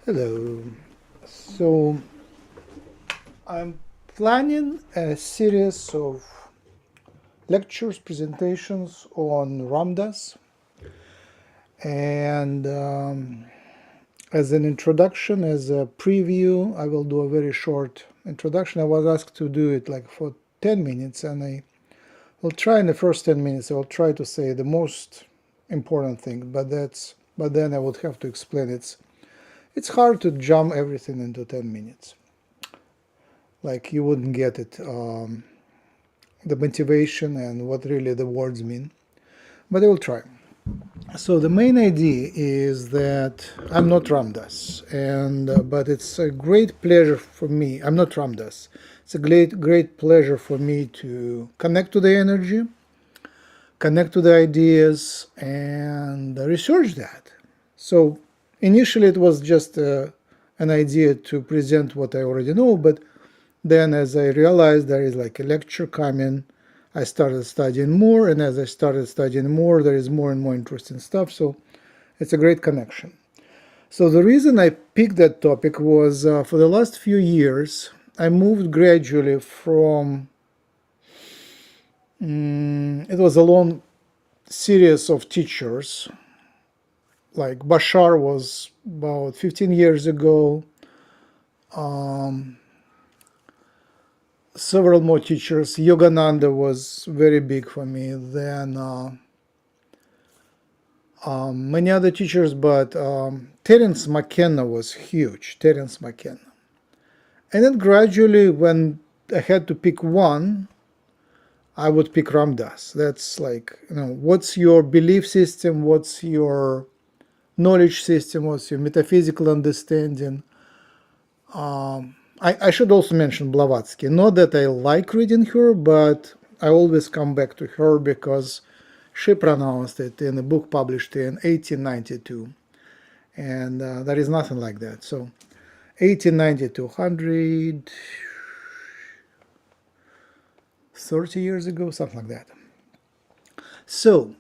Hello. So I'm planning a series of lectures, presentations on Ramdas, and as an introduction, as a preview, I will do a very short introduction. I was asked to do it like for 10 minutes, and I will try in the first 10 minutes. I will try to say the most important thing, but then I would have to explain it. It's hard to jump everything into 10 minutes. Like you wouldn't get it, the motivation and what really the words mean. But I will try. So the main idea is that I'm not Ramdas, and but it's a great pleasure for me. I'm not Ramdas. It's a great pleasure for me to connect to the energy, connect to the ideas, and research that. So initially it was just an idea to present what I already know, but then as I realized there is like a lecture coming, I started studying more, and as I started studying more, there is more and more interesting stuff, so it's a great connection. So the reason I picked that topic was for the last few years, I moved gradually from, it was a long series of teachers, like Bashar was about 15 years ago, several more teachers. Yogananda was very big for me. Then many other teachers, but Terence McKenna was huge. Terence McKenna. And then gradually, when I had to pick one, I would pick Ramdas. That's like, what's your belief system? What's your knowledge system? What's your metaphysical understanding? I should also mention Blavatsky. Not that I like reading her, but I always come back to her because she pronounced it in a book published in 1892. And there is nothing like that. So 1892, 130 years ago, something like that. So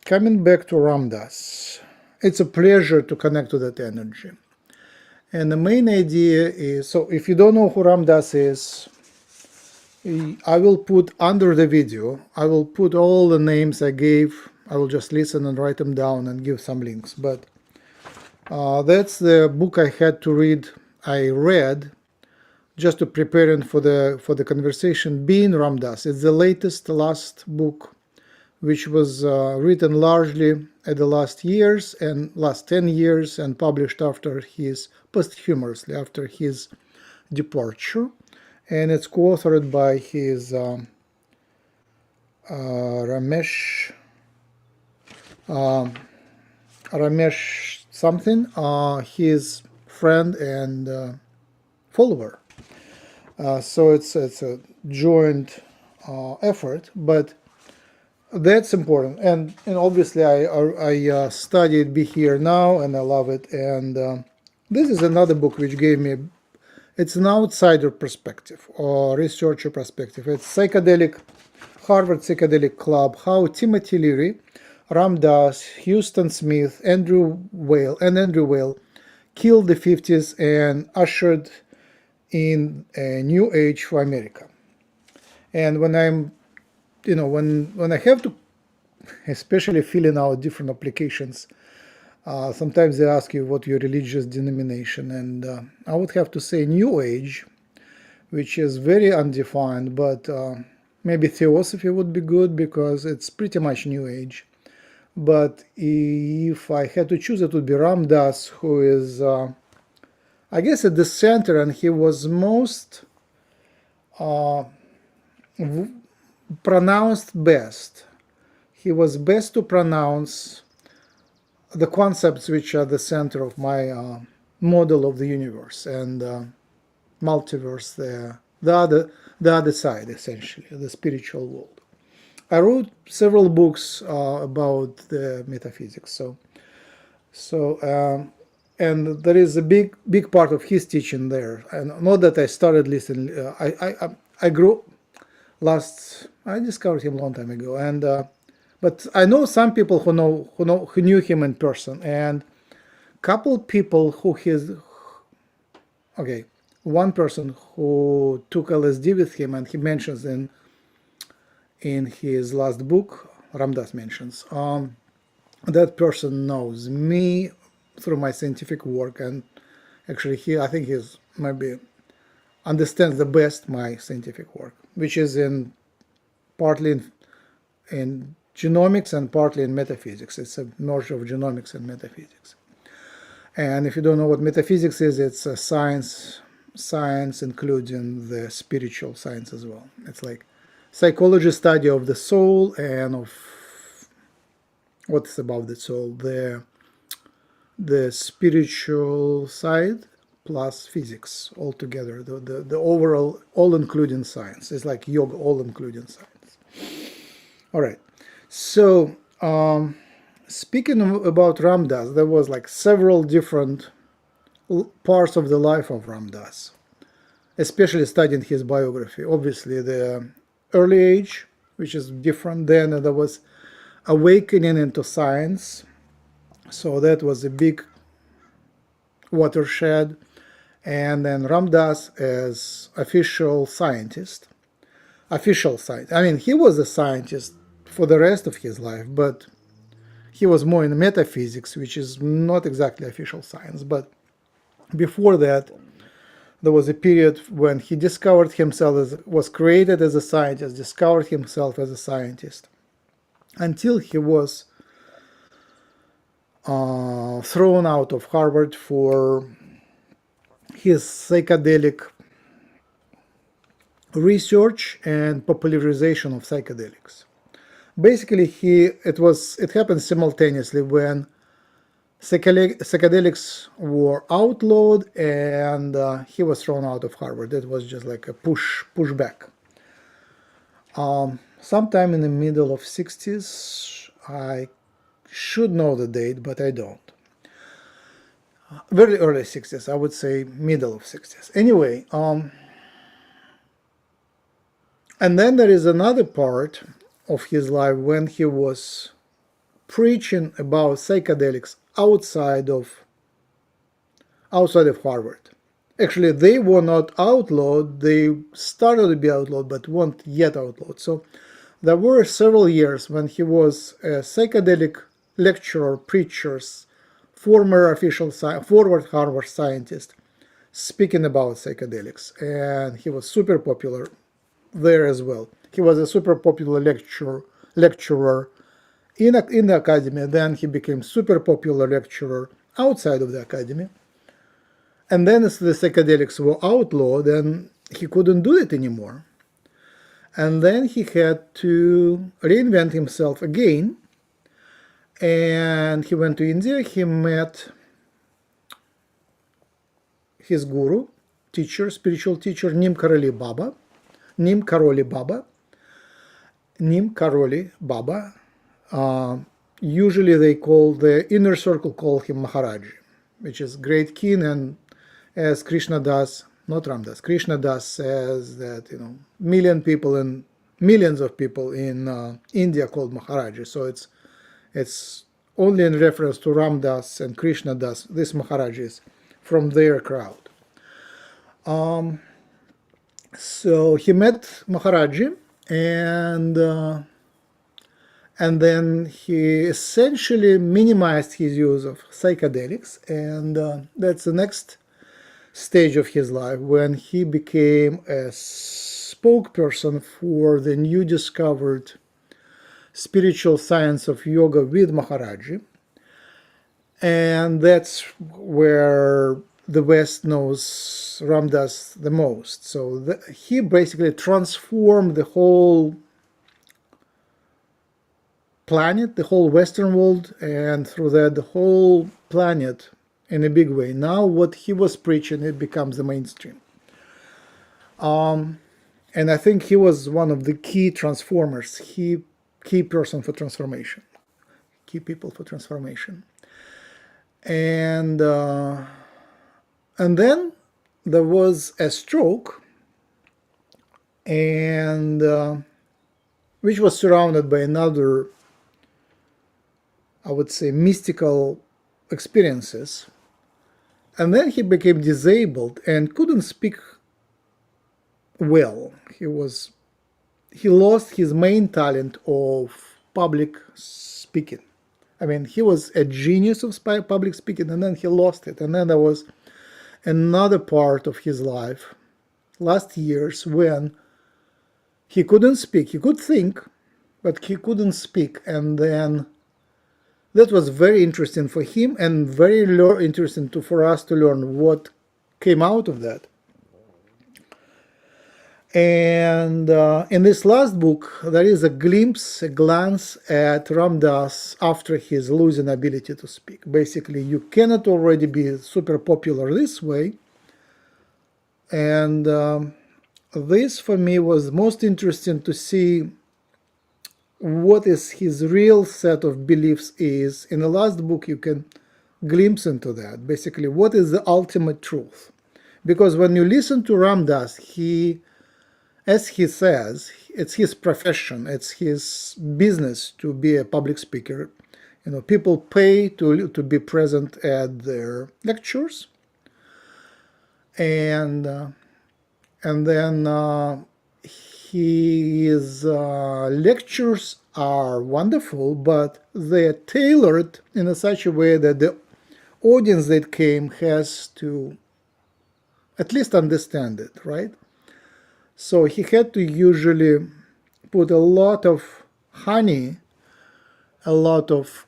coming back to Ramdas, it's a pleasure to connect to that energy. And the main idea is, so if you don't know who Ramdas is, I will put under the video, I will put all the names I gave. I will just listen and write them down and give some links. But that's the book I had to read. I read just to prepare for the conversation, Being Ramdas. It's the last book, which was written largely at the last 10 years and published after posthumously after his departure. And it's co-authored by his Ramesh something, his friend and follower. So it's a joint effort, but that's important. And obviously I studied Be Here Now, and I love it. And this is another book which gave me, it's an outsider perspective or researcher perspective. It's Harvard Psychedelic Club, How Timothy Leary, Ramdas, Houston Smith, Andrew Weil killed the 50s and ushered in a new age for America. And when I'm when I have to, especially filling out different applications, sometimes they ask you what your religious denomination, and I would have to say New Age, which is very undefined, but maybe Theosophy would be good because it's pretty much New Age. But if I had to choose, it would be Ramdas, who is, I guess, at the center, and he was most pronounced best. He was best to pronounce the concepts which are the center of my model of the universe, and multiverse, the other side, essentially, the spiritual world. I wrote several books about the metaphysics. And there is a big part of his teaching there. And not that I started listening. I grew last. I discovered him a long time ago, and but I know some people who knew him in person, and couple people who his okay, one person who took LSD with him, and he mentions in his last book, Ramdas mentions, that person knows me through my scientific work, and actually I think he's maybe understands the best my scientific work, which is partly in genomics and partly in metaphysics. It's a merge of genomics and metaphysics. And if you don't know what metaphysics is, it's a science including the spiritual science as well. It's like psychology study of the soul and of what's about the soul, the spiritual side plus physics all together, the overall all-including science. It's like yoga, all-including science. All right, so speaking about Ramdas, there was like several different parts of the life of Ramdas, especially studying his biography. Obviously, the early age, which is different. Then there was awakening into science, so that was a big watershed. And then Ramdas as official scientist. I mean, he was a scientist for the rest of his life, but he was more in metaphysics, which is not exactly official science. But before that, there was a period when he discovered himself, was created as a scientist, discovered himself as a scientist, until he was thrown out of Harvard for his psychedelic research and popularization of psychedelics. Basically, it happened simultaneously when psychedelics were outlawed, and he was thrown out of Harvard. It was just like a pushback. Sometime in the middle of 60s, I should know the date, but I don't. Very early 60s, I would say middle of 60s. Anyway, and then there is another part of his life when he was preaching about psychedelics outside of Harvard. Actually, they were not outlawed. They started to be outlawed, but weren't yet outlawed. So there were several years when he was a psychedelic lecturer, preacher, former Harvard scientist, speaking about psychedelics, and he was super popular there as well. He was a super popular lecturer in the academy. Then he became super popular lecturer outside of the academy. And then as the psychedelics were outlawed, then he couldn't do it anymore. And then he had to reinvent himself again. And he went to India. He met his guru, spiritual teacher, Nim Karoli Baba. Usually the inner circle call him Maharaji, which is great king. And as Krishna Das, not Ramdas, Krishna Das says that millions of people in India called Maharaji. So it's only in reference to Ramdas and Krishna Das, this Maharaji is from their crowd. So he met Maharaji, and then he essentially minimized his use of psychedelics, and that's the next stage of his life when he became a spokesperson for the new discovered spiritual science of yoga with Maharaji. And that's where the West knows Ramdas the most. So he basically transformed the whole planet, the whole Western world, and through that the whole planet in a big way. Now what he was preaching, it becomes the mainstream. And I think he was one of the key transformers, key person for transformation, key people for transformation. And then there was a stroke, and which was surrounded by another, I would say, mystical experiences. And then he became disabled and couldn't speak well. He lost his main talent of public speaking. I mean, he was a genius of public speaking, and then he lost it. And then there was another part of his life, last years, when he couldn't speak. He could think, but he couldn't speak. And then that was very interesting for him, and very interesting for us to learn what came out of that. And in this last book, there is a glance at Ram Dass after his losing ability to speak. Basically, you cannot already be super popular this way. And this, for me, was most interesting to see what is his real set of beliefs is. In the last book, you can glimpse into that. Basically, what is the ultimate truth? Because when you listen to Ram Dass, as he says, it's his profession, it's his business to be a public speaker. You know, people pay to be present at their lectures, and then his lectures are wonderful, but they're tailored in such a way that the audience that came has to at least understand it, right? So he had to usually put a lot of honey, a lot of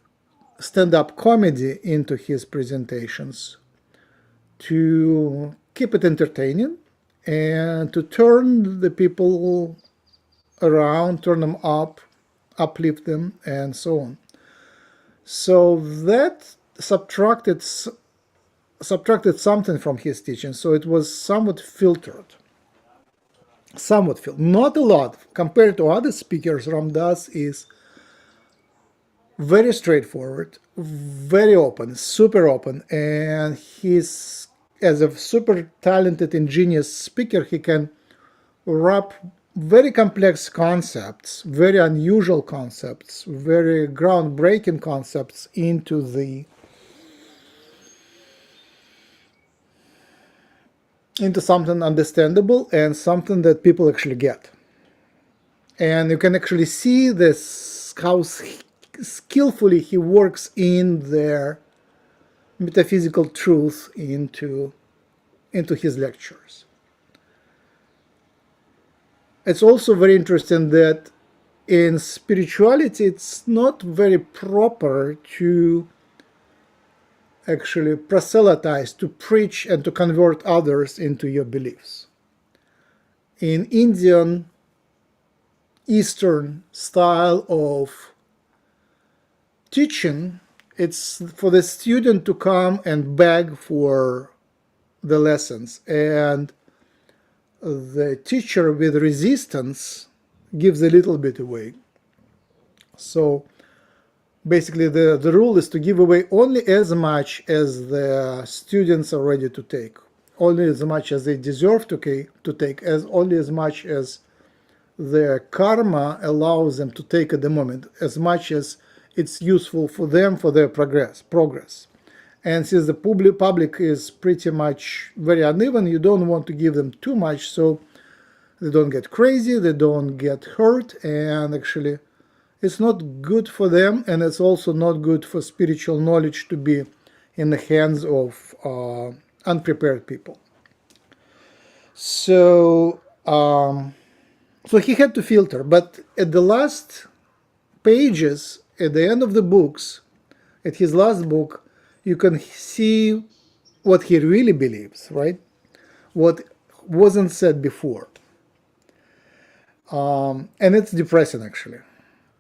stand-up comedy into his presentations to keep it entertaining and to turn the people around, turn them up, uplift them, and so on. So that subtracted something from his teaching, so it was somewhat filtered. Not a lot. Compared to other speakers, Ram Dass is very straightforward, very open, super open, and he's, as a super talented, ingenious speaker, he can wrap very complex concepts, very unusual concepts, very groundbreaking concepts into something understandable and something that people actually get. And you can actually see this, how skillfully he works in their metaphysical truth into his lectures. It's also very interesting that in spirituality, it's not very proper to actually proselytize, to preach and to convert others into your beliefs. In Indian, Eastern style of teaching, it's for the student to come and beg for the lessons, and the teacher with resistance gives a little bit away. So basically the rule is to give away only as much as the students are ready to take, only as much as they deserve to take, only as much as their karma allows them to take at the moment, as much as it's useful for them, for their progress. And since the public is pretty much very uneven, you don't want to give them too much, so they don't get crazy, they don't get hurt, and actually it's not good for them, and it's also not good for spiritual knowledge to be in the hands of unprepared people. So he had to filter, but at the last pages, at the end of the books, at his last book, you can see what he really believes, right? What wasn't said before. And it's depressing, actually.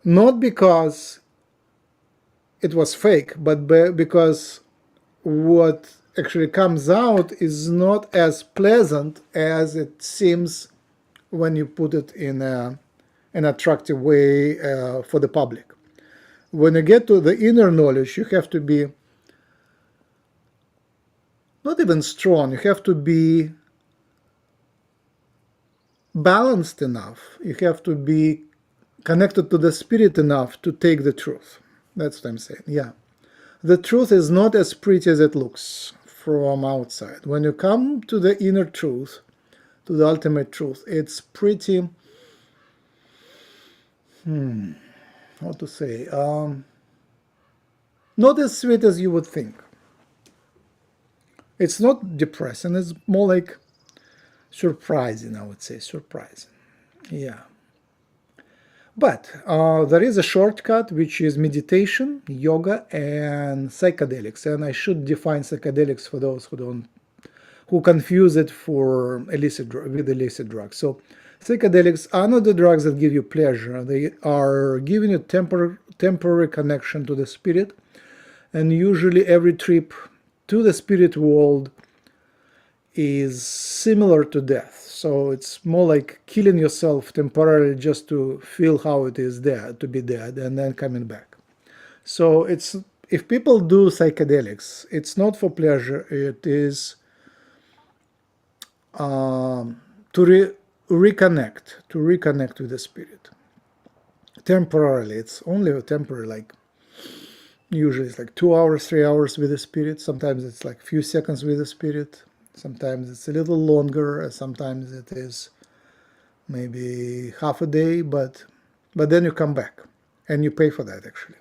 Not because it was fake, but because what actually comes out is not as pleasant as it seems when you put it in an attractive way for the public. When you get to the inner knowledge, you have to be not even strong, you have to be balanced enough, you have to be connected to the spirit enough to take the truth. That's what I'm saying. Yeah. The truth is not as pretty as it looks from outside. When you come to the inner truth, to the ultimate truth, it's pretty, how to say, not as sweet as you would think. It's not depressing, it's more like surprising, I would say, surprising. Yeah. But there is a shortcut, which is meditation, yoga, and psychedelics. And I should define psychedelics for those who confuse it for with illicit drugs. So psychedelics are not the drugs that give you pleasure. They are giving you temporary connection to the spirit. And usually every trip to the spirit world is similar to death. So it's more like killing yourself temporarily just to feel how it is there to be dead and then coming back. So it's, if people do psychedelics, it's not for pleasure, it is to reconnect with the spirit. Temporarily, it's only a temporary, like usually it's like 2 hours, 3 hours with the spirit. Sometimes it's like a few seconds with the spirit. Sometimes it's a little longer. Sometimes it is maybe half a day, but then you come back and you pay for that actually.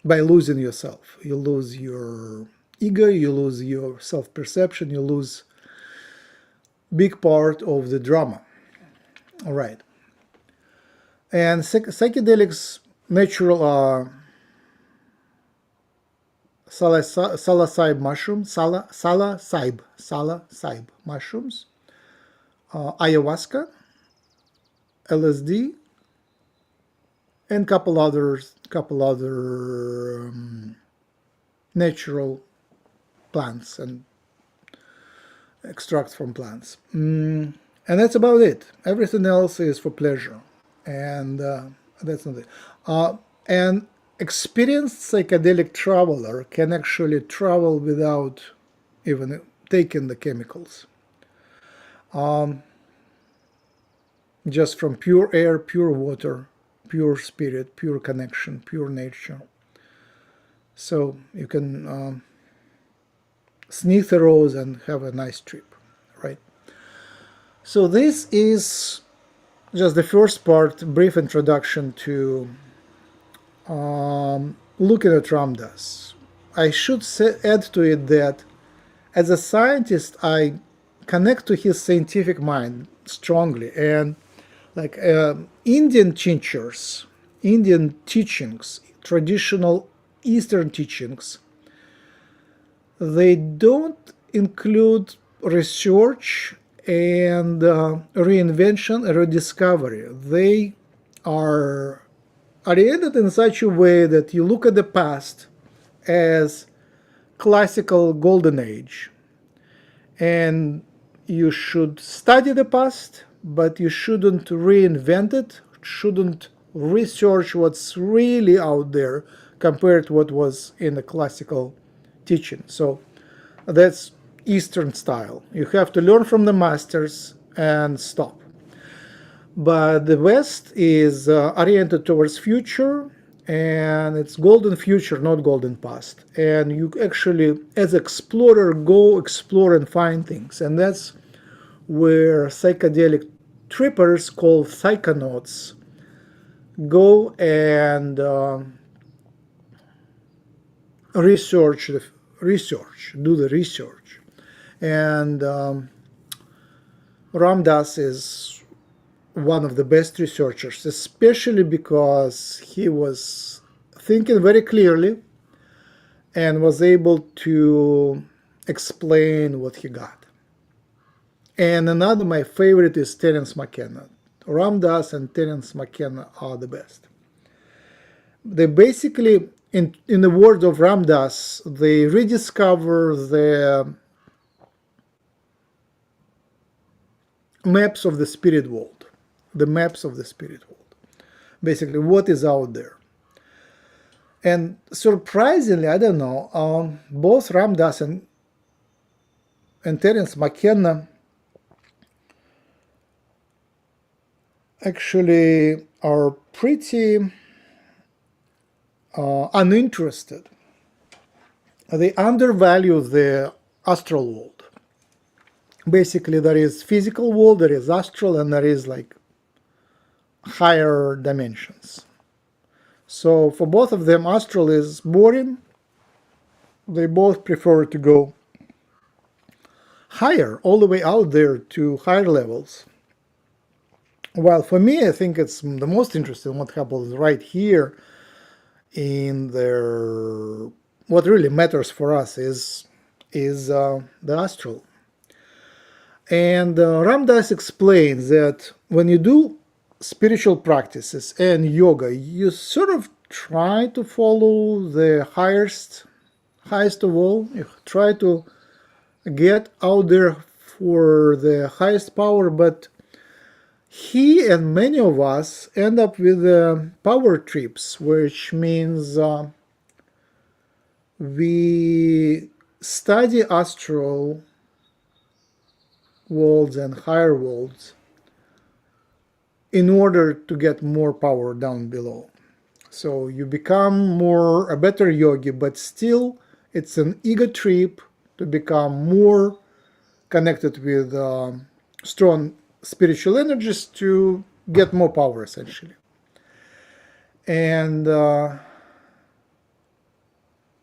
By losing yourself, you lose your ego, you lose your self-perception, you lose big part of the drama. All right. And psychedelics natural are psilocybe mushrooms, psilocybe mushrooms, ayahuasca, LSD, and couple other natural plants and extracts from plants. And that's about it. Everything else is for pleasure, and that's not it. And experienced psychedelic traveler can actually travel without even taking the chemicals. Just from pure air, pure water, pure spirit, pure connection, pure nature. So you can sneak the roads and have a nice trip, right? So this is just the first part, brief introduction to looking at Ram Dass. I should add to it that as a scientist, I connect to his scientific mind strongly, and like Indian teachings, traditional Eastern teachings, they don't include research and reinvention and rediscovery. They are oriented in such a way that you look at the past as classical golden age, and you should study the past, but you shouldn't reinvent it, shouldn't research what's really out there compared to what was in the classical teaching. So that's Eastern style. You have to learn from the masters and stop. But the West is oriented towards future, and it's golden future, not golden past. And you actually, as explorer, go explore and find things. And that's where psychedelic trippers called psychonauts go and do the research. And Ram Dass is one of the best researchers, especially because he was thinking very clearly and was able to explain what he got. And another, my favorite, is Terence McKenna. Ram Dass and Terence McKenna are the best. They basically in the words of Ramdas, they rediscover the maps of the spirit world, the maps of the spirit world, basically what is out there. And surprisingly, I don't know, both Ramdas and Terence McKenna actually are pretty uninterested. They undervalue the astral world. Basically, there is physical world, there is astral, and there is like higher dimensions. So for both of them, astral is boring. They both prefer to go higher, all the way out there to higher levels. While for me, I think it's the most interesting what happens right here in their, what really matters for us is the astral. And Ramdas explains that when you do spiritual practices and yoga, you sort of try to follow the highest of all. You try to get out there for the highest power, but he and many of us end up with power trips, which means we study astral worlds and higher worlds in order to get more power down below. So you become a better yogi, but still it's an ego trip to become more connected with strong spiritual energies to get more power, essentially. And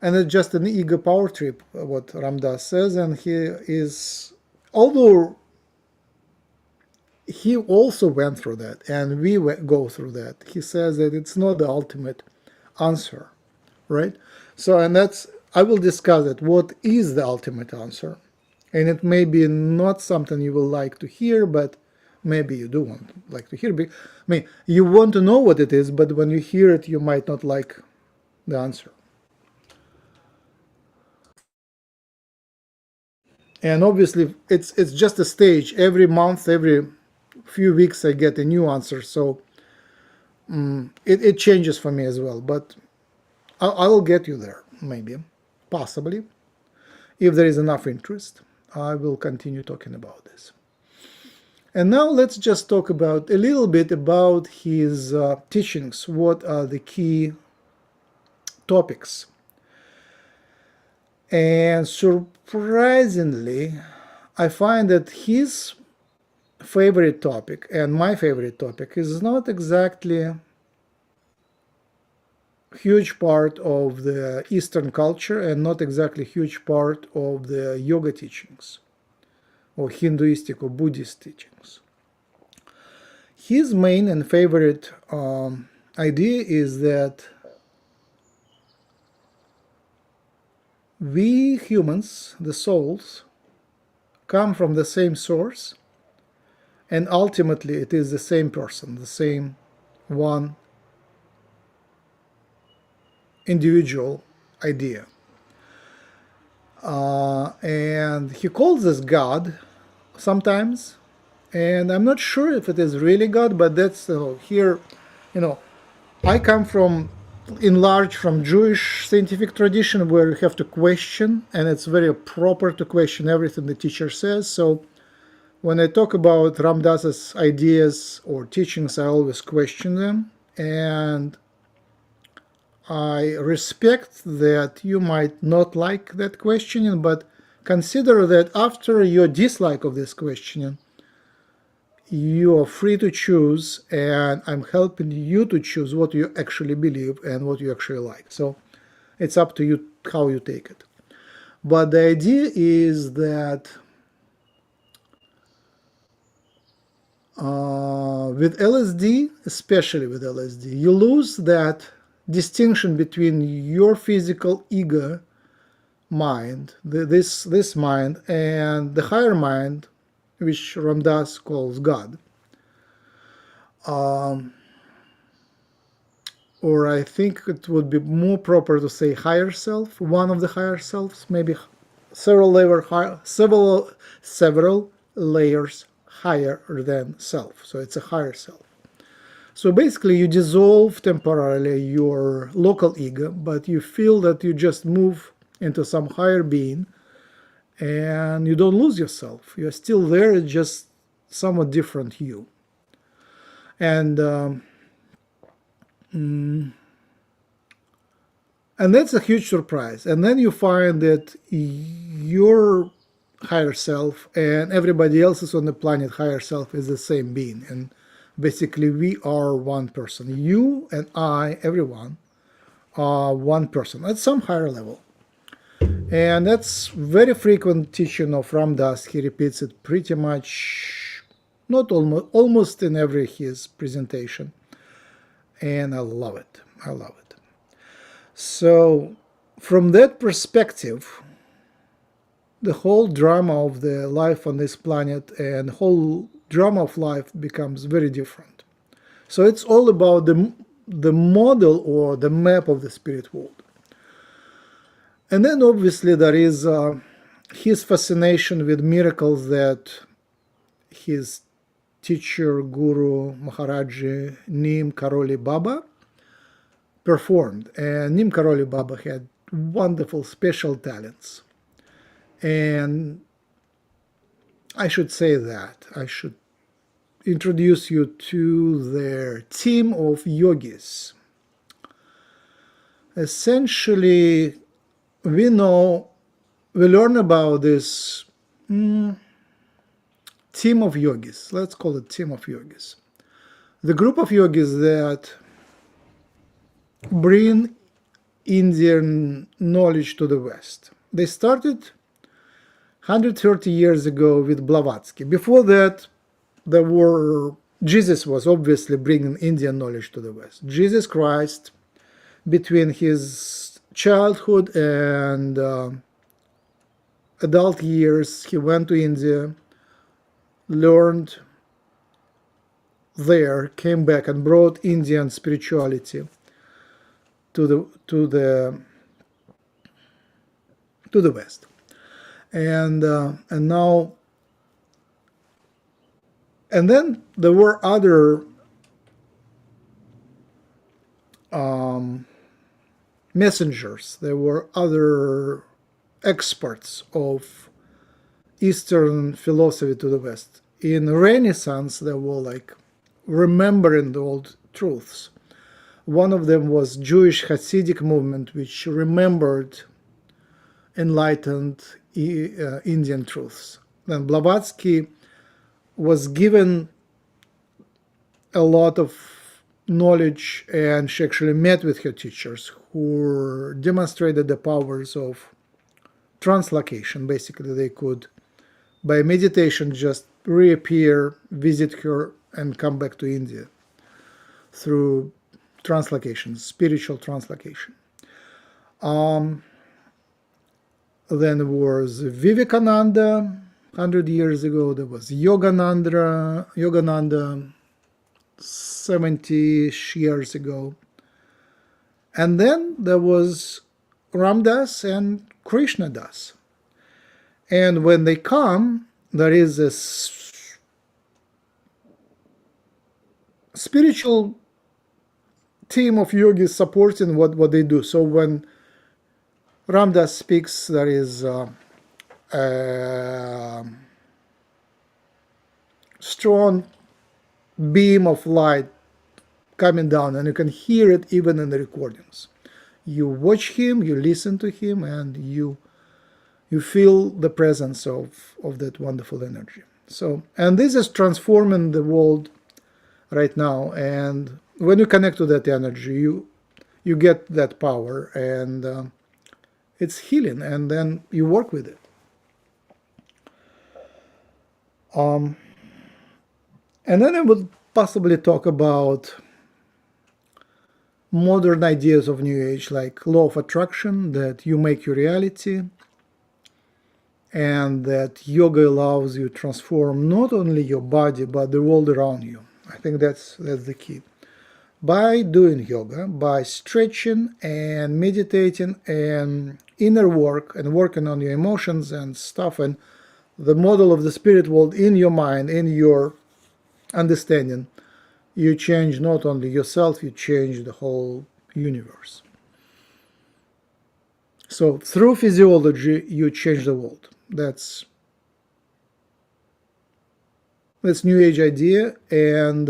it's just an ego power trip, what Ramdas says, and he is, although he also went through that, and we go through that, he says that it's not the ultimate answer, right? So, and that's, I will discuss it, what is the ultimate answer. And it may be not something you will like to hear, but maybe you do like to hear. I mean, you want to know what it is, but when you hear it, you might not like the answer. And obviously, it's just a stage. Every month, every few weeks, I get a new answer. So it changes for me as well. But I will get you there, maybe, possibly. If there is enough interest, I will continue talking about this. And now let's just talk about a little bit about his teachings. What are the key topics? And surprisingly, I find that his favorite topic and my favorite topic is not exactly a huge part of the Eastern culture and not exactly a huge part of the yoga teachings or Hinduistic or Buddhist teachings. His main and favorite idea is that we humans, the souls, come from the same source, and ultimately it is the same person, the same one individual idea. And he calls this God sometimes, and I'm not sure if it is really God, but that's here, I come from, in large, from Jewish scientific tradition where you have to question, and it's very proper to question everything the teacher says. So when I talk about Ramdas's ideas or teachings, I always question them, and I respect that you might not like that questioning, but consider that after your dislike of this questioning, you are free to choose, and I'm helping you to choose what you actually believe and what you actually like. So it's up to you how you take it. But the idea is that with LSD, especially with LSD, you lose that distinction between your physical ego mind, this mind, and the higher mind, which Ramdas calls God. or I think it would be more proper to say higher self, one of the higher selves, maybe several layers higher than self. So it's a higher self. So basically you dissolve temporarily your local ego, but you feel that you just move into some higher being and you don't lose yourself. You're still there, it's just somewhat different you. And that's a huge surprise. And then you find that your higher self and everybody else's on the planet higher self is the same being. And basically we are one person. You and I, everyone, are one person at some higher level. And that's very frequent teaching of Ram Dass. He repeats it pretty much, not almost in every his presentation. And I love it. I love it. So from that perspective, the whole drama of the life on this planet and the whole drama of life becomes very different. So it's all about the model or the map of the spirit world. And then obviously there is his fascination with miracles that his teacher, Guru, Maharaji Neem Karoli Baba performed. And Neem Karoli Baba had wonderful special talents. And I should say that. I should introduce you to their team of yogis. Essentially, we learn about this team of yogis. Let's call it team of yogis. The group of yogis that bring Indian knowledge to the West. They started 130 years ago with Blavatsky. Before that, Jesus was obviously bringing Indian knowledge to the West. Jesus Christ, between his childhood and adult years, he went to India, learned there, came back and brought Indian spirituality to the West. And then there were other messengers. There were other experts of Eastern philosophy to the West. In Renaissance, there were like remembering the old truths. One of them was Jewish Hasidic movement, which remembered enlightened Indian truths. Then Blavatsky was given a lot of knowledge, and she actually met with her teachers who demonstrated the powers of translocation. Basically, they could, by meditation, just reappear, visit her, and come back to India through translocation, spiritual translocation. Then there was Vivekananda. 100 years ago, there was Yogananda 70 years ago. And then there was Ram Dass and Krishna Das. And when they come, there is a spiritual team of yogis supporting what they do. So when Ram Dass speaks, there is a strong beam of light coming down, and you can hear it even in the recordings. You watch him, you listen to him, and you feel the presence of that wonderful energy. So, and this is transforming the world right now. And when you connect to that energy, you get that power, and it's healing, and then you work with it. And then I would possibly talk about modern ideas of New Age, like law of attraction, that you make your reality, and that yoga allows you to transform not only your body, but the world around you. I think that's the key. by doing yoga, by stretching and meditating and inner work and working on your emotions and stuff and the model of the spirit world in your mind, in your understanding, you change not only yourself, you change the whole universe. So through physiology, you change the world. That's New Age idea, and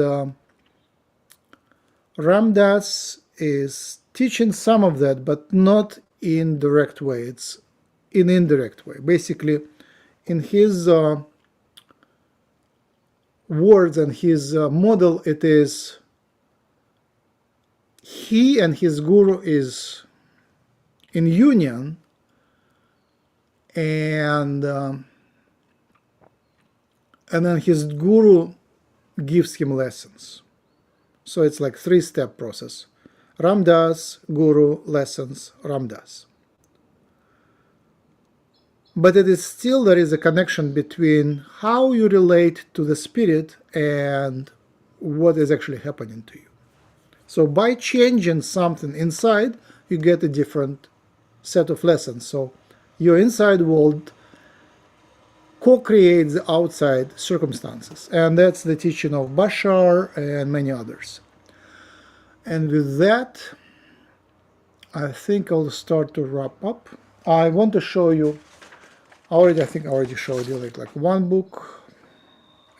Ram Dass is teaching some of that, but not in direct way. It's in indirect way. Basically, in his words and his model, it is he and his guru is in union, and then his guru gives him lessons. So it's like 3-step process. Ram Dass, guru, lessons, Ram Dass. But it is still, there is a connection between how you relate to the spirit and what is actually happening to you. So by changing something inside, you get a different set of lessons. So your inside world co-creates the outside circumstances. And that's the teaching of Bashar and many others. And with that, I think I'll start to wrap up. I want to show you, I think I already showed you like one book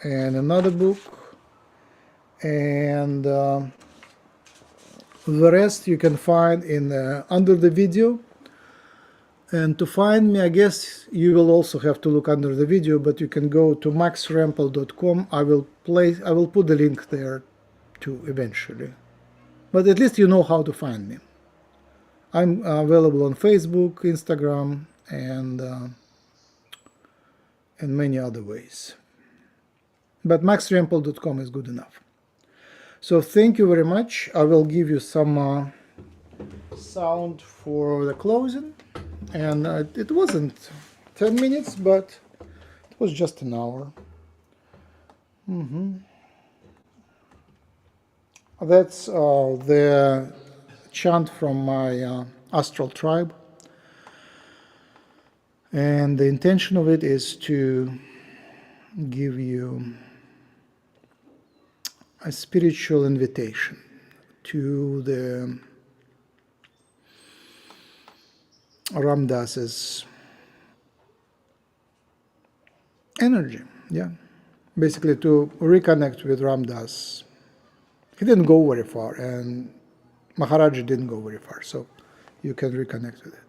and another book, and the rest you can find in under the video. And to find me, I guess you will also have to look under the video, but you can go to maxrempel.com. I will put the link there too eventually. But at least you know how to find me. I'm available on Facebook, Instagram, and many other ways. But maxrempel.com is good enough. So thank you very much. I will give you some sound for the closing. And it wasn't 10 minutes, but it was just an hour. That's the chant from my astral tribe. And the intention of it is to give you a spiritual invitation to the Ram Dass's energy, yeah. Basically to reconnect with Ram Dass. He didn't go very far, and Maharaji didn't go very far, so you can reconnect with it.